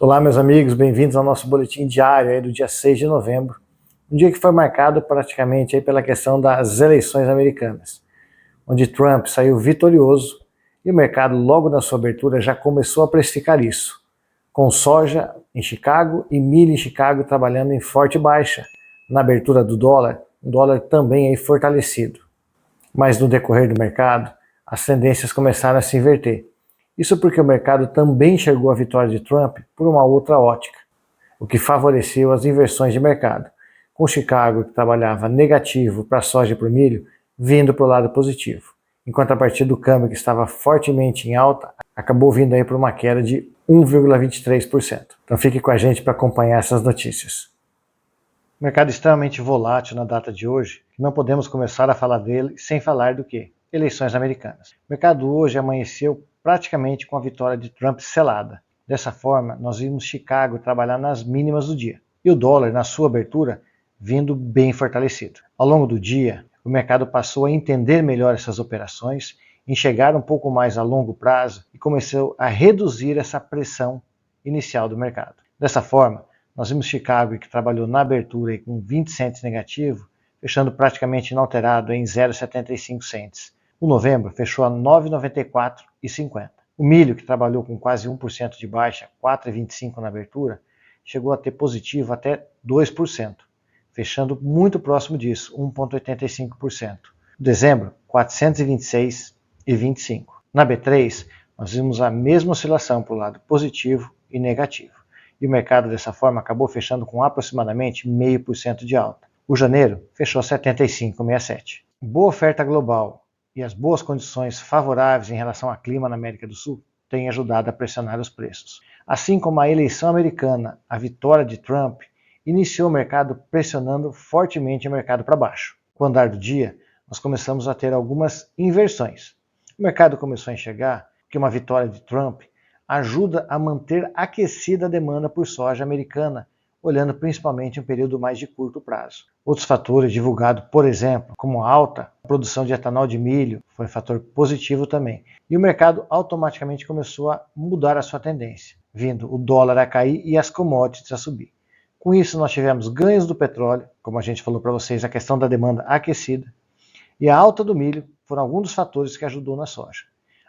Olá, meus amigos, bem-vindos ao nosso boletim diário aí do dia 6 de novembro, um dia que foi marcado praticamente aí pela questão das eleições americanas, onde Trump saiu vitorioso e o mercado logo na sua abertura já começou a precificar isso, com soja em Chicago e milho em Chicago trabalhando em forte baixa, na abertura do dólar, um dólar também aí fortalecido. Mas no decorrer do mercado, as tendências começaram a se inverter. Isso porque o mercado também enxergou a vitória de Trump por uma outra ótica, o que favoreceu as inversões de mercado, com Chicago, que trabalhava negativo para a soja e para o milho, vindo para o lado positivo, enquanto a partir do câmbio, que estava fortemente em alta, acabou vindo aí para uma queda de 1,23%. Então fique com a gente para acompanhar essas notícias. O mercado é extremamente volátil na data de hoje, que não podemos começar a falar dele sem falar do quê? Eleições americanas. O mercado hoje amanheceu praticamente com a vitória de Trump selada. Dessa forma, nós vimos Chicago trabalhar nas mínimas do dia e o dólar, na sua abertura, vindo bem fortalecido. Ao longo do dia, o mercado passou a entender melhor essas operações, enxergar um pouco mais a longo prazo e começou a reduzir essa pressão inicial do mercado. Dessa forma, nós vimos Chicago, que trabalhou na abertura com 20 cents negativo, fechando praticamente inalterado em 0,75 cents. O novembro fechou a 9,94,50. O milho, que trabalhou com quase 1% de baixa, 4,25 na abertura, chegou a ter positivo até 2%, fechando muito próximo disso, 1,85%. Dezembro, 426,25. Na B3, nós vimos a mesma oscilação para o lado positivo e negativo. E o mercado dessa forma acabou fechando com aproximadamente 0,5% de alta. O janeiro fechou 75,67. Boa oferta global e as boas condições favoráveis em relação ao clima na América do Sul têm ajudado a pressionar os preços. Assim como a eleição americana, a vitória de Trump, iniciou o mercado pressionando fortemente o mercado para baixo. Com o andar do dia, nós começamos a ter algumas inversões. O mercado começou a enxergar que uma vitória de Trump ajuda a manter aquecida a demanda por soja americana, olhando principalmente em um período mais de curto prazo. Outros fatores divulgados, por exemplo, como a alta produção de etanol de milho, foi um fator positivo também. E o mercado automaticamente começou a mudar a sua tendência, vindo o dólar a cair e as commodities a subir. Com isso, nós tivemos ganhos do petróleo, como a gente falou para vocês, a questão da demanda aquecida, e a alta do milho foram alguns dos fatores que ajudou na soja.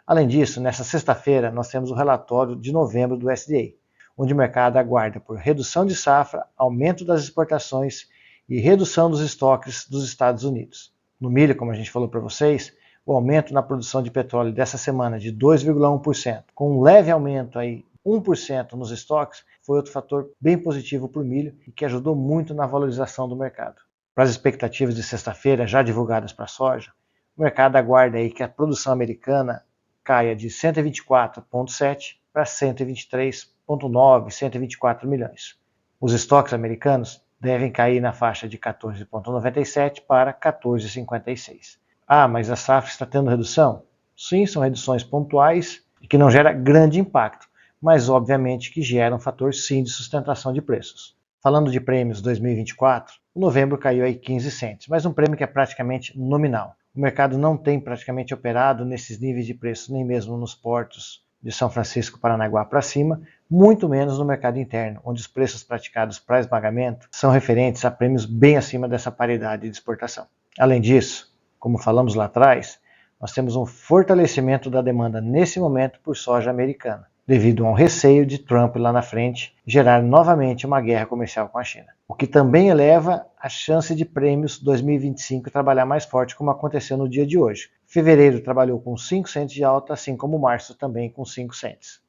Além disso, nessa sexta-feira, nós temos o relatório de novembro do USDA, onde o mercado aguarda por redução de safra, aumento das exportações e redução dos estoques dos Estados Unidos. No milho, como a gente falou para vocês, o aumento na produção de petróleo dessa semana de 2,1%, com um leve aumento aí 1% nos estoques, foi outro fator bem positivo para o milho e que ajudou muito na valorização do mercado. Para as expectativas de sexta-feira, já divulgadas para a soja, o mercado aguarda aí que a produção americana caia de 124,7 para 123,9, 124 milhões. Os estoques americanos devem cair na faixa de 14,97 para 14,56. Ah, mas a safra está tendo redução? Sim, são reduções pontuais e que não gera grande impacto, mas obviamente que gera um fator sim de sustentação de preços. Falando de prêmios 2024, o novembro caiu aí 15 cents, mas um prêmio que é praticamente nominal. O mercado não tem praticamente operado nesses níveis de preço, nem mesmo nos portos de São Francisco, Paranaguá para cima, muito menos no mercado interno, onde os preços praticados para esmagamento são referentes a prêmios bem acima dessa paridade de exportação. Além disso, como falamos lá atrás, nós temos um fortalecimento da demanda nesse momento por soja americana, devido ao receio de Trump lá na frente gerar novamente uma guerra comercial com a China. O que também eleva a chance de prêmios 2025 trabalhar mais forte, como aconteceu no dia de hoje. Fevereiro trabalhou com 5 cents de alta, assim como março também com 5 cents.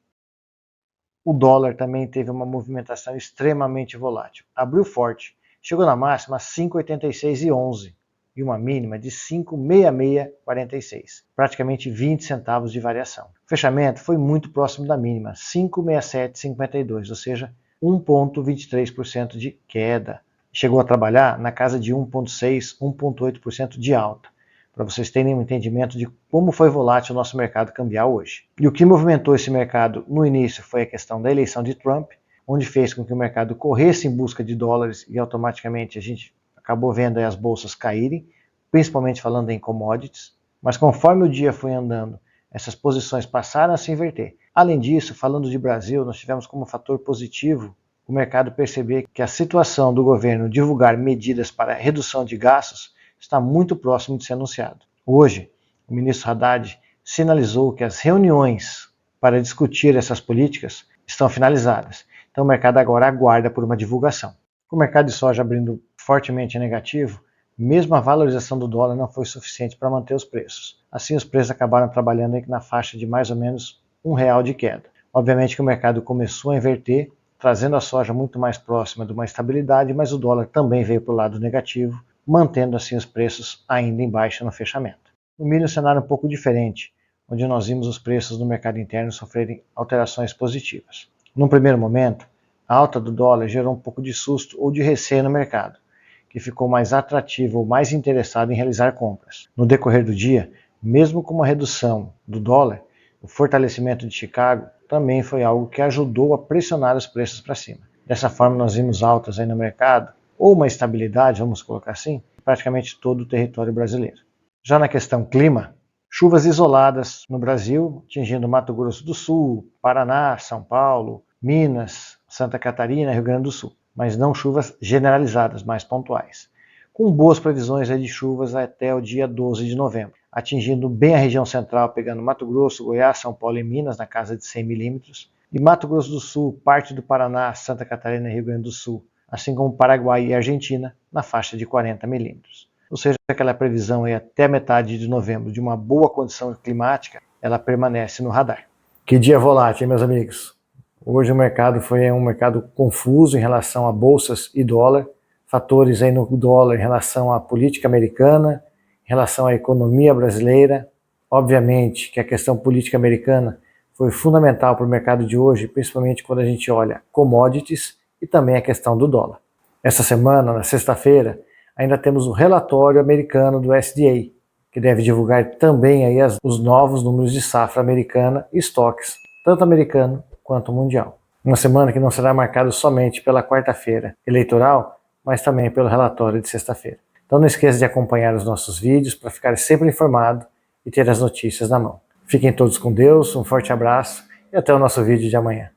O dólar também teve uma movimentação extremamente volátil. Abriu forte, chegou na máxima a 5,86,11 e uma mínima de 5,6646, praticamente 20 centavos de variação. O fechamento foi muito próximo da mínima, 5,6752, ou seja, 1,23% de queda. Chegou a trabalhar na casa de 1,6%, 1,8% de alta, para vocês terem um entendimento de como foi volátil o nosso mercado cambial hoje. E o que movimentou esse mercado no início foi a questão da eleição de Trump, onde fez com que o mercado corresse em busca de dólares e automaticamente a gente acabou vendo as bolsas caírem, principalmente falando em commodities, mas conforme o dia foi andando, essas posições passaram a se inverter. Além disso, falando de Brasil, nós tivemos como fator positivo o mercado perceber que a situação do governo divulgar medidas para redução de gastos está muito próximo de ser anunciado. Hoje, o ministro Haddad sinalizou que as reuniões para discutir essas políticas estão finalizadas. Então o mercado agora aguarda por uma divulgação. Com o mercado de soja abrindo fortemente negativo, mesmo a valorização do dólar não foi suficiente para manter os preços. Assim, os preços acabaram trabalhando na faixa de mais ou menos R$1 de queda. Obviamente que o mercado começou a inverter, trazendo a soja muito mais próxima de uma estabilidade, mas o dólar também veio para o lado negativo, mantendo assim os preços ainda em baixa no fechamento. No milho, o cenário é um pouco diferente, onde nós vimos os preços no mercado interno sofrerem alterações positivas. Num primeiro momento, a alta do dólar gerou um pouco de susto ou de receio no mercado, que ficou mais atrativo ou mais interessado em realizar compras. No decorrer do dia, mesmo com uma redução do dólar, o fortalecimento de Chicago também foi algo que ajudou a pressionar os preços para cima. Dessa forma, nós vimos altas aí no mercado, ou uma estabilidade, vamos colocar assim, em praticamente todo o território brasileiro. Já na questão clima, chuvas isoladas no Brasil, atingindo Mato Grosso do Sul, Paraná, São Paulo, Minas, Santa Catarina e Rio Grande do Sul, mas não chuvas generalizadas, mais pontuais. Com boas previsões de chuvas até o dia 12 de novembro, atingindo bem a região central, pegando Mato Grosso, Goiás, São Paulo e Minas, na casa de 100 milímetros, e Mato Grosso do Sul, parte do Paraná, Santa Catarina e Rio Grande do Sul, assim como Paraguai e Argentina, na faixa de 40 milímetros. Ou seja, aquela previsão aí até metade de novembro de uma boa condição climática, ela permanece no radar. Que dia volátil, hein, meus amigos? Hoje o mercado foi um mercado confuso em relação a bolsas e dólar, fatores aí no dólar em relação à política americana, em relação à economia brasileira. Obviamente que a questão política americana foi fundamental para o mercado de hoje, principalmente quando a gente olha commodities e também a questão do dólar. Essa semana, na sexta-feira, ainda temos o relatório americano do USDA, que deve divulgar também aí os novos números de safra americana e estoques, tanto americano quanto mundial. Uma semana que não será marcada somente pela quarta-feira eleitoral, mas também pelo relatório de sexta-feira. Então não esqueça de acompanhar os nossos vídeos para ficar sempre informado e ter as notícias na mão. Fiquem todos com Deus, um forte abraço e até o nosso vídeo de amanhã.